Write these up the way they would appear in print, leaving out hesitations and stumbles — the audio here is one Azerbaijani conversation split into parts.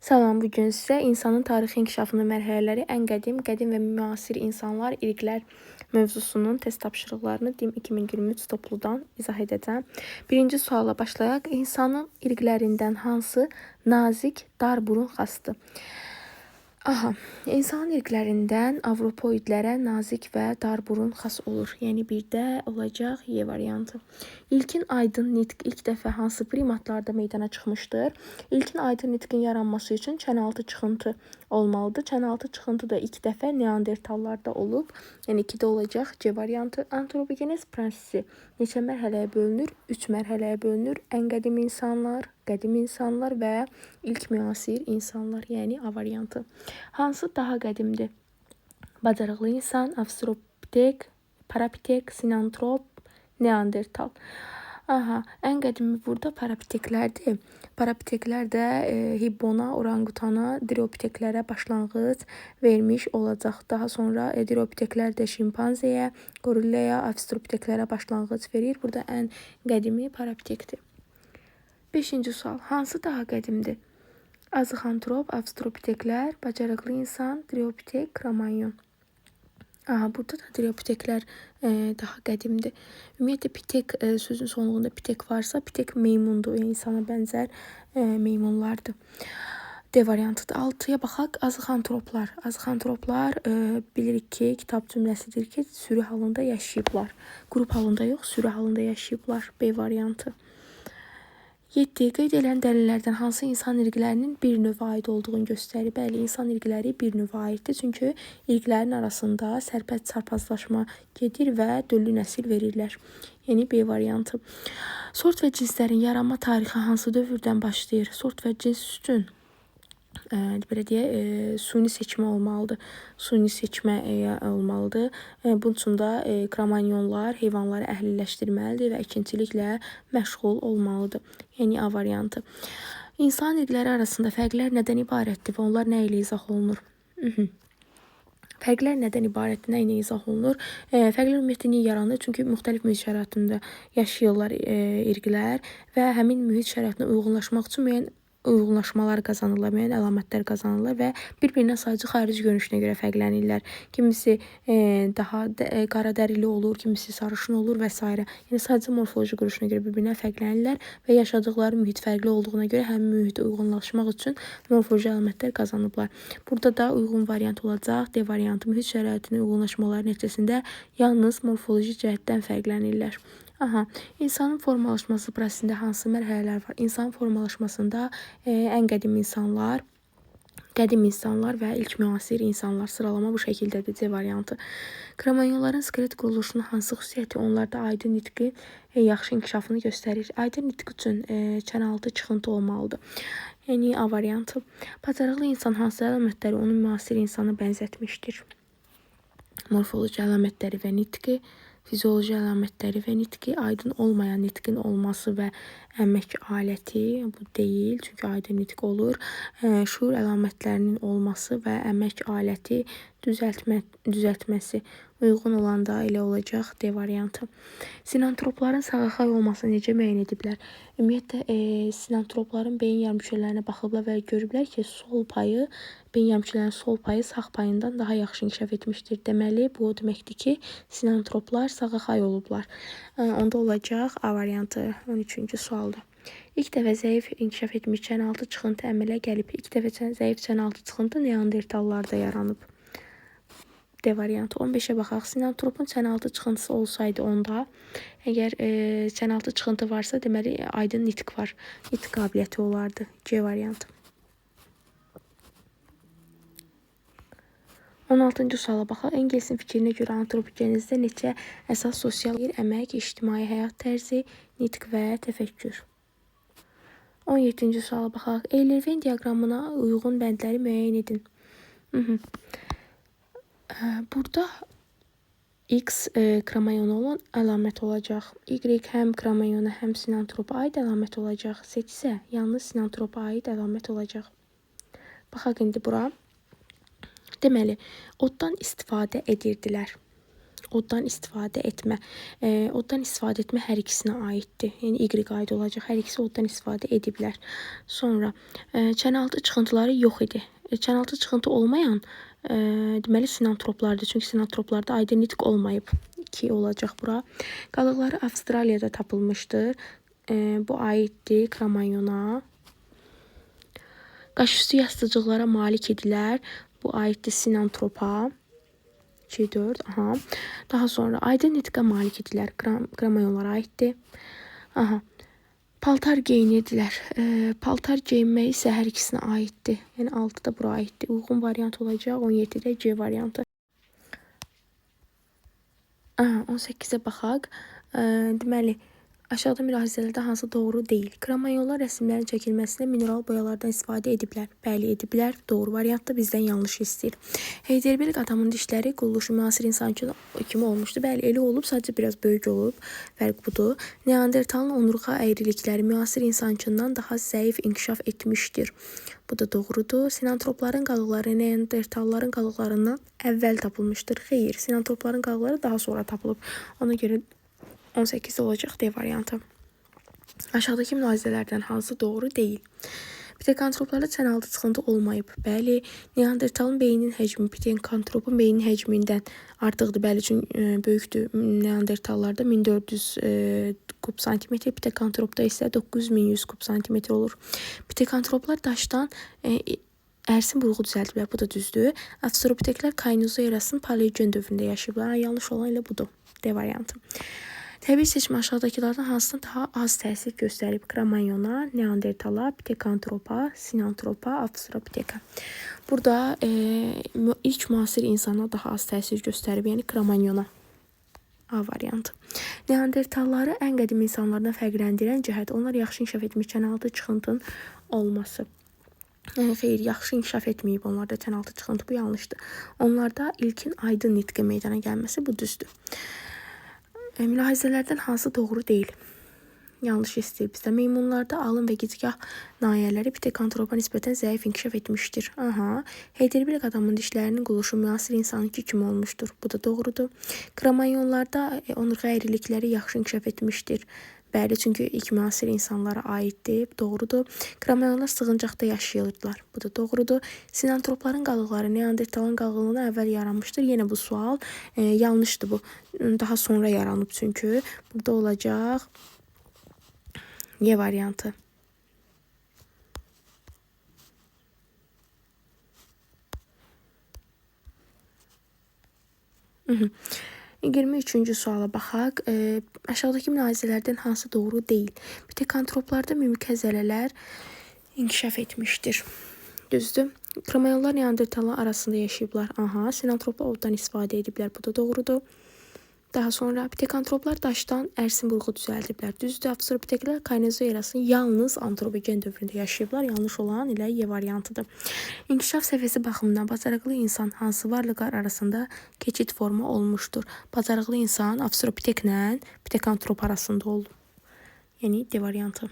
Salam, bugün sizə insanın tarixi inkişafının mərhələləri, ən qədim və müasir insanlar, irqlər mövzusunun test tapşırıqlarını DİM 2023 topludan izah edəcəm. Birinci suala başlayaq. İnsanın irqlərindən hansı nazik, dar burun xasdır? İnsanın irqlərindən Avropoidlərə nazik və dar burun xas olur. Yəni bir də olacaq Y variantı. İlkin aydın nitq ilk dəfə hansı primatlarda meydana çıxmışdır? İlkin aydın nitqin yaranması üçün çənaltı çıxıntı olmalıdır. Çənaltı çıxıntı da ilk dəfə Neandertallarda olub. Yəni 2-də olacaq C variantı. Antropogenez prosesi neçə mərhələyə bölünür? 3 mərhələyə bölünür. Ən qədim insanlar və ilk müasir insanlar, yəni A variantı. Hansı daha qədimdir? Bacarıqlı insan, Avstralopitek, Parapitek, Sinantrop, Neandertal. Ən qədimi burada Parapiteklərdir. Parapiteklər də Hibbona, orangutana, Dropteklərə başlanğıc vermiş olacaq. Daha sonra Dropteklər də şimpanzəyə, gorilləyə, Avstralopiteklərə başlanğıc verir. Burada ən qədimi Parapitekdir. 5-ci sual. Hansı daha qədimdir? Azıxantrop, Avstralopiteklər, bacarıqlı insan, Droptek, Kromanyon. Burada da Dropteklər daha qədimdir. Ümumiyyətlə, pitek sözün sonluğunda pitek varsa, pitek meymundur. Yəni insana bənzər meymunlardır. D variantıdır. 6-ya baxaq. Azıxantroplar. Azıxantroplar bilirik ki, kitab cümləsidir ki, sürü halında yaşayıblar. Qrup halında yox, sürü halında yaşayıblar. B variantı. 7. Qeyd edilən dəlillərdən hansı insan irqlərinin bir növə aid olduğunu göstərir? Bəli, insan irqləri bir növə aiddir. Çünki irqlərin arasında sərbəst çarpazlaşma gedir və döllü nəsil verirlər. Yəni B variantı. Sort və cinslərin yaranma tarixi hansı dövrdən başlayır? Sort və cins üçün suni seçmə olmalıdır. Suni seçmə olmalıdır. Bunun üçün də kromanyonlar heyvanları əhliləşdirməlidir və əkinçiliklə məşğul olmalıdır. Yəni A variantı. İnsan irqləri arasında fərqlər nədən ibarətdir və onlar nə ilə izah olunur? Fərqlər nədən ibarətdir, nə ilə izah olunur? Fərqlər ümumiyyətlə niyə yaranır? Çünki müxtəlif mühit şəraitində yaşayırlar irqlər və həmin mühit şəraitinə uyğunlaşmaq üçün müəyyən uyğunlaşmalar qazanırlar, müəyyən əlamətlər qazanırlar və bir-birindən sadəcə xarici görünüşünə görə fərqlənirlər. Kimisi daha qara dərili olur, kimisi sarışın olur və s. Yəni sadəcə morfoloji quruluşuna görə bir-birindən fərqlənirlər və yaşadıkları mühit fərqli olduğuna görə həmin mühitə uyğunlaşmaq üçün morfoloji əlamətlər qazanıblar. Burada da uyğun variant olacaq D variantı. Mühit şəraitinə uyğunlaşmaları nəticəsində yalnız morfoloji cəhətdən fərqlənirlər. İnsanın formalaşması prosesində hansı mərhələlər var? İnsanın formalaşmasında ən qədim insanlar və ilk müasir insanlar sıralama bu şəkildədir. C variantı. Kromanyonların skelet quruluşunun hansı xüsusiyyəti onlarda aydın nitqin yaxşı inkişafını göstərir? Aydın nitq üçün çənaltı çıxıntı olmalıdır. Yəni A variantı. Bacarıqlı insan hansı əlamətləri onun müasir insana bənzətmişdir? Morfoloji əlamətləri və nitqi, fizioloji əlamətləri və nitqi, aydın olmayan nitqin olması və əmək aləti, bu deyil, çünki aydın nitq olur. Şuur əlamətlərinin olması və əmək aləti düzəltməsi uyğun olanda elə olacaq D variantı. Sinantropların sağaxay olmasını necə müəyyən ediblər? Ümumiyyətlə, sinantropların beyin yarımçülərinə baxıblar və görüblər ki, beyin yarımçülərinin sol payı sağ payından daha yaxşı inkişaf etmişdir. Deməli, bu o deməkdir ki, sinantroplar sağaxay olublar. Onda olacaq A variantı 13-cü sualda. İlk dəfə zəif inkişaf etmiş çənaltı çıxıntı əmələ gəlib. İlk dəfə zəif çənaltı çıxıntı Neandertallarda yaranıb. D variantı. 15-ə baxaq. Sinantropun çənaltı çıxıntısı olsaydı onda, əgər çənaltı çıxıntı varsa, deməli aydın nitq var. Nitq qabiliyyəti olardı. C variantı. 16-cı suala baxaq. Engelsin fikrinə görə antropogenezdə neçə əsas sosial əmək, ictimai həyat tərzi, nitq və təfəkkür. 17-ci suala baxaq. Eylerven diaqramına uyğun bəndləri müəyyən edin. Burada X kromanyona olan əlamət olacaq. Y həm kromanyona, həm sinantropa aid əlamət olacaq. Z isə yalnız sinantropa aid əlamət olacaq. Baxaq indi bura. Deməli, oddan istifadə edirdilər. Oddan istifadə etmə. Oddan istifadə etmə hər ikisinə aiddir. Yəni Y aid olacaq. Hər ikisi oddan istifadə ediblər. Sonra çənaltı çıxıntıları yox idi. Çənaltı çıxıntı olmayan deməli sinantroplardır. Çünki sinantroplarda aydın nitq olmayıb. 2 olacaq bura. Qalıqları Avstraliyada tapılmışdır. Bu aiddir Kramanyona. Qaşüstü yastıcıqlara malik idilər. Bu aiddir sinantropa. 2, 4. Aha. Daha sonra aydın nitqə malik idilər. Kramanyonlara aiddir. Aha. Paltar geyinirdilər. Paltar geyinmək isə hər ikisinə aiddir. Yəni 6 da bura aiddir. Uyğun variant olacaq. 17-də C variantı. 18-ə baxaq. Deməli, aşağıda mülahizələrdə hansı doğru deyil? Kramanyonlar rəsmlərin çəkilməsində mineral boyalardan istifadə ediblər. Bəli, ediblər. Doğru variantda bizdən yanlış istəyir. Heidelberg adamın dişləri quruluşu müasir insan kimi olmuşdu. Bəli, elə olub, sadəcə biraz böyük olub. Fərq budur. Neandertalın onurğa əyrilikləri müasir insançından daha zəif inkişaf etmişdir. Bu da doğrudur. Sinantropların qalıqları neandertalların qalıqlarından əvvəl tapılmışdır. Xeyr, sinantropların qalıqları daha sonra tapılıb. Ona görə 18 olacaq D variantı. Aşağıdakı mülahizələrdən hansı doğru deyil? Pitekantroplarda çənaltı çıxıntı olmayıb. Bəli, neandertalın beyninin həcmi pitekantropun beyninin həcmindən artıqdır. Bəli, çünki böyükdür. Neandertallarda 1400 kub santimetr, pitekantropda isə 9100 kub santimetr olur. Pitekantroplar daşdan ərsin buruğu düzəldiblər. Bu da düzdür. Avstralopiteklər Kainozo erasının paleogen dövründə yaşayıblar. Yanlış olan elə budur. D variantı. Təbii seçmə aşağıdakılardan hansına daha az təsir göstərib? Kramanyona, neandertala, pitekantropa, sinantropa, avstralopiteka. Burada ilk müasir insana daha az təsir göstərib, yəni kramanyona. A variantı. Neandertalları ən qədim insanlardan fərqləndirən cəhət onlar yaxşı inkişaf etmiş çənaltı çıxıntının olması. Xeyr, yaxşı inkişaf etməyib onlarda çənaltı çıxıntı, bu yanlışdır. Onlarda ilkin aydın nitqə meydana gəlməsi, bu düzdür. Mülahizələrdən hansı doğru deyil? Yanlış istəyir bizdə. Meymunlarda alın və gicgah nahiyələri pitekantropa nisbətən zəif inkişaf etmişdir. Aha. Heidelberg adamın dişlərinin quruluşu müasir insanınki kimi olmuşdur. Bu da doğrudur. Kramanyonlarda onurğa əyrilikləri yaxşı inkişaf etmişdir. Bəli, çünki ilk müasir insanlara aiddir. Doğrudur. Kramanyonlar sığıncaqda yaşayırdılar. Bu da doğrudur. Sinantropların qalıqları neandertalın qalığından əvvəl yaranmışdır. Yenə bu sual yanlışdır bu. Daha sonra yaranıb çünki. Burada olacaq Y variantı. Hı -hı. 23-cü suala baxaq. Aşağıdakı mülahizələrdən hansı doğru deyil? Pitekantroplarda mimik əzələlər inkişaf etmişdir. Düzdür. Kramanyonlar neandertallar arasında yaşayıblar. Aha, sinantroplar oddan istifadə ediblər. Bu da doğrudur. Daha sonra pitekantroplar daşdan ərsin buruğu düzəldiblər. Düzdür. Avstralopiteklər Kainozo erasının yalnız antropogen dövründə yaşayıblar. Yanlış olan ilə Y variantıdır. İnkişaf səviyyəsi baxımından bacarıqlı insan hansı varlıqlar arasında keçid formu olmuşdur? Bacarıqlı insan avstralopiteklə pitekantrop arasında oldu. Yəni D variantı.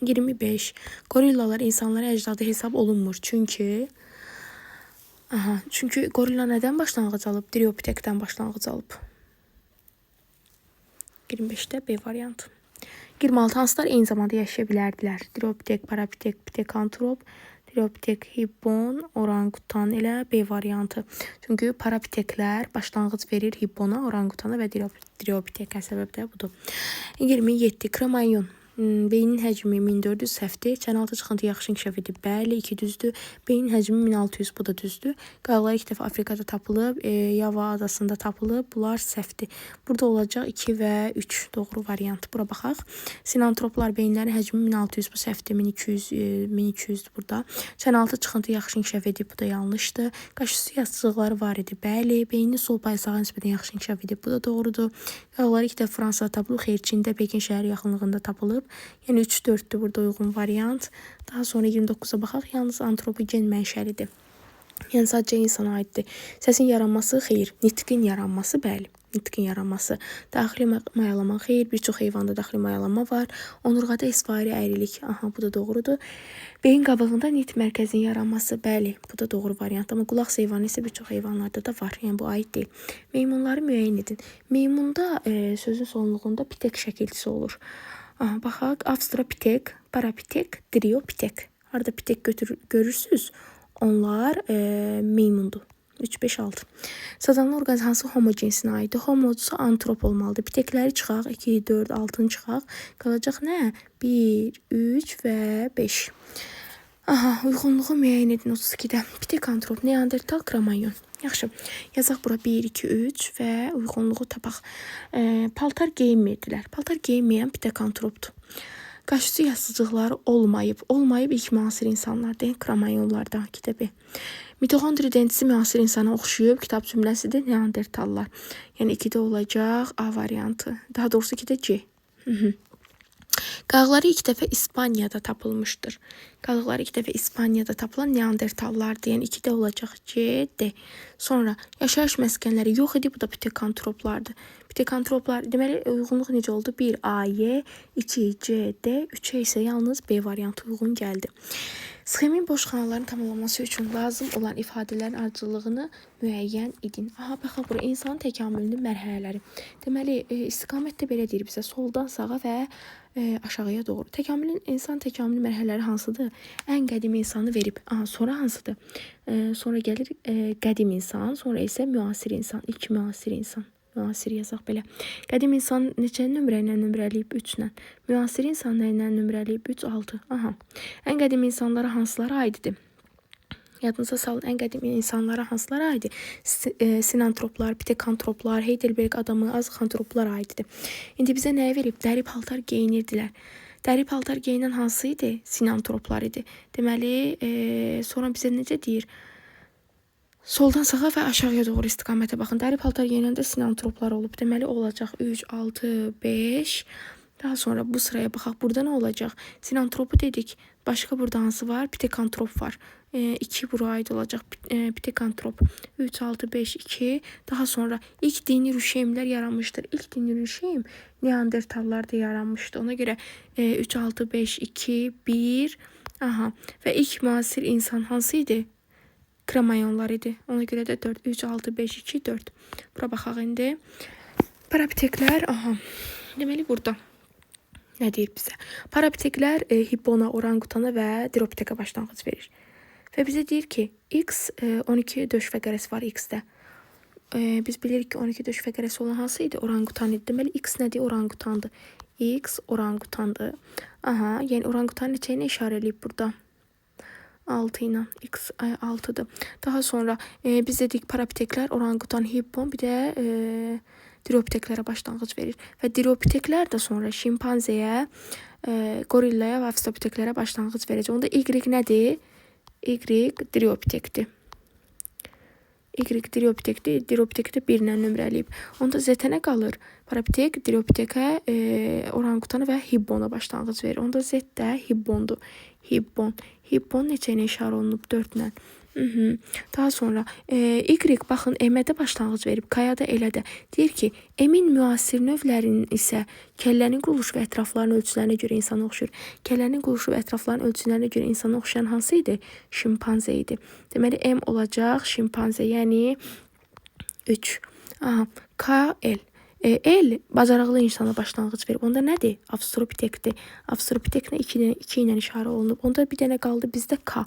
25. Gorillalar insanlara əcdadı hesab olunmur. Çünki gorilla nədən başlanğıc alıb? Driopitekdən başlanğıc alıb. 25-də B variantı. 26. Hansılar eyni zamanda yaşaya bilərdilər? Driopitek, parapitek, pitekantrop, driopitek, hibbon, orangutan ilə B variantı. Çünki parapiteklər başlanğıc verir hibbona, orangutana və driopiteka, səbəb də budur. 27. Kramanyon. Beynin həcmi 1400 səhvdir. Çənaltı çıxıntı yaxşı inkişaf edib. Bəli, 2 düzdür. Beynin həcmi 1600, bu da düzdür. Qalıqlar ilk dəfə Afrikada tapılıb, Yava adasında tapılıb. Bunlar səhvdir. Burada olacaq 2 və 3 doğru variant. Bura baxaq. Sinantroplar beyinlərin həcmi 1600, bu səhvdir. 1200 burada. Çənaltı çıxıntı yaxşı inkişaf edib, bu da yanlışdır. Qaşüstü yastıcıqları var idi. Bəli, beynin sol paysağı nisbətən yaxşı inkişaf edib, bu da doğrudur. Qalıqlar ilk dəfə Fransada tapılıb, xeyr, Çində, Pekin şəhəri yaxınlığında tapılıb. Yəni 3-4-dür burada uyğun variant. Daha sonra 29-a baxaq. Yalnız antropogen mənşəlidir. Yəni sadəcə insana aiddir. Səsin yaranması xeyr, nitqin yaranması bəli. nitqin yaranması. Daxili mayalama xeyr, bir çox heyvanda daxili mayalama var. Onurğada isvari əyrilik, aha bu da doğrudur. Beyin qabığında nitq mərkəzinin yaranması, bəli, bu da doğru variant. Amma qulaq heyvanı isə bir çox heyvanlarda da var. Yəni bu aid deyil. Meymunları müəyyən edin. Meymunda sözün sonluğunda pitek şəkilçisi olur. Aha, baxaq, avstropitek, parapitek, driopitek. Harada pitek görürsünüz? Onlar meymundur. 3, 5, 6. Sazanlı orqanizm hansı homo cinsinə aiddir? Homodusa antrop olmalıdır. Pitekləri çıxaq. 2, 4, 6-nı çıxaq. Qalacaq nə? 1, 3 və 5. Aha, uyğunluğu müəyyən edin 32-də. Pitek antrop, neandertal, kromanyon. Yaxşı, yazaq bura 1, 2, 3 və uyğunluğu tapaq. Paltar geyinmirdilər. Paltar geyinməyən pitek antropdur. Qaşüstü yastıcıqları olmayıb ilk müasir insanlardan, kromanyonlardan kitabı. Mitokondri dentisi müasir insana oxşuyub, kitab cümləsidir, neandertallar. Yəni 2-də olacaq A variantı. Daha doğrusu 2-də C. Qalıqları ilk dəfə İspaniyada tapılmışdır. Qalıqları ilk dəfə İspaniyada tapılan neandertallardır. Yəni 2-də olacaq C, D. Sonra yaşayış məskənləri yox idi, bu da pitekantroplardır. Pitekantroplar, deməli uyğunluq necə oldu? 1 A, Y, 2 C, D, 3-ə isə yalnız B variantı uyğun gəldi. Sxemin boş xanaların tamamlanması üçün lazım olan ifadələrin ardıcıllığını müəyyən edin. Aha, baxaq bura insanın təkamülünün mərhələləri. Deməli, istiqamətdə belə deyir bizə, soldan sağa və aşağıya doğru. İnsan təkamülü mərhələləri hansıdır? Ən qədim insanı verib. Aha, sonra hansıdır? Sonra gəlir qədim insan, sonra isə müasir insan, ilk müasir insan. Müasir yazaq belə. Qədim insan neçə nömrə ilə nömrəliyib? 3 ilə. Müasir insan nə ilə nömrəliyib? 3, 6. Aha. Ən qədim insanlara hansılara aiddir? Yadınıza salın, ən qədim insanlara hansılara aiddir? Sinantroplar, pitekantroplar, Heidelberg adamı, azıxantroplar aiddir. İndi bizə nəyə verib? Dəri paltar geyinirdilər. Dəri paltar geyinən hansı idi? Sinantroplar idi. Deməli, sonra bizə necə deyir? Soldan sağa və aşağıya doğru istiqamətə baxın. Dəri paltar geyinəndə sinantroplar olub. Deməli, olacaq 3, 6, 5. Daha sonra bu sıraya baxaq. Burada nə olacaq? Sinantropu dedik. Başqa burada hansı var? Pitekantrop var. 2 bura aid olacaq. Pitekantrop. 3, 6, 5, 2. Daha sonra ilk dini rüşeymlər yaranmışdır. İlk dini rüşeym neandertallarda yaranmışdı. Ona görə 3, 6, 5, 2, 1. Aha. Və ilk müasir insan hansı idi? Kromanyonlar idi. Ona görə də 4, 3, 6, 5, 2, 4. Bura baxaq indi. Parapiteklər, aha. Deməli burada nə deyir bizə? Parapiteklər hippona, orangutana və diropiteka başlanğıc verir. Və bizə deyir ki, X 12 döş fəqərəsi var X-də. Biz bilirik ki, 12 döş fəqərəsi olan hansı idi? Orangutan idi. Deməli, X nədir? Orangutandır. X orangutandır. Aha, yəni orangutan neçə ilə işarə edib burada? 6 ilə. X 6'dır. Daha sonra biz dedik parapiteklər, orangutan, hippon, bir də diropiteklərə başlanğıc verir. Və diropiteklər də sonra şimpanzəyə, gorillaya və avstropiteklərə başlanğıc verəcək. Onda Y nədir? Y diopitekdir. Y diopitekdir. Diopitekdə 1 ilə nömrəliyib. Onda Z nə qalır? Parapitek, diopitekə, orangutana və hippona başlanğıc verir. Onda Z də hippondur. Hippon. Hippon neçə ilə işarə olunub? 4 ilə. Daha sonra Y baxın M-də başlanğıc verib, K-ya da elə də. Deyir ki, M-in müasir növlərinin isə kəllənin quruluşu və ətraflarının ölçülərinə görə insana oxşur. Kəllənin quruluşu və ətraflarının ölçülərinə görə insana oxşayan hansı idi? Şimpanzə idi. Deməli, M olacaq şimpanzə, yəni 3. Aha, K, L. L bacarıqlı insana başlanğıc verib. Onda nədir? Avstropitekdir. Avstropiteklə 2 ilə işarə olunub. Onda bir dənə qaldı bizdə K.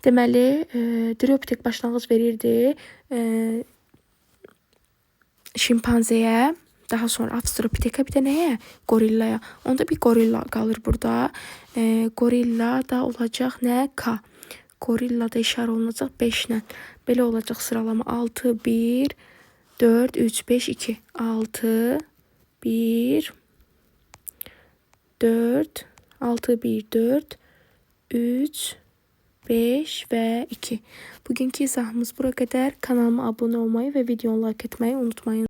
Deməli, diopitek başlanğıc verirdi şimpanzəyə, daha sonra avstropitekə, bir də nəyə? Gorillaya. Onda bir gorilla qalır burada. Gorilla da olacaq nə? K. Gorilla da işarə olunacaq 5 ilə. Belə olacaq sıralama 6, 1, 4, 3, 5, 2, 6, 1, 4, 6, 1, 4, 3, 5 və 2. Bugünkü izahımız bura qədər. Kanalıma abunə olmayı və videonu like etməyi unutmayın.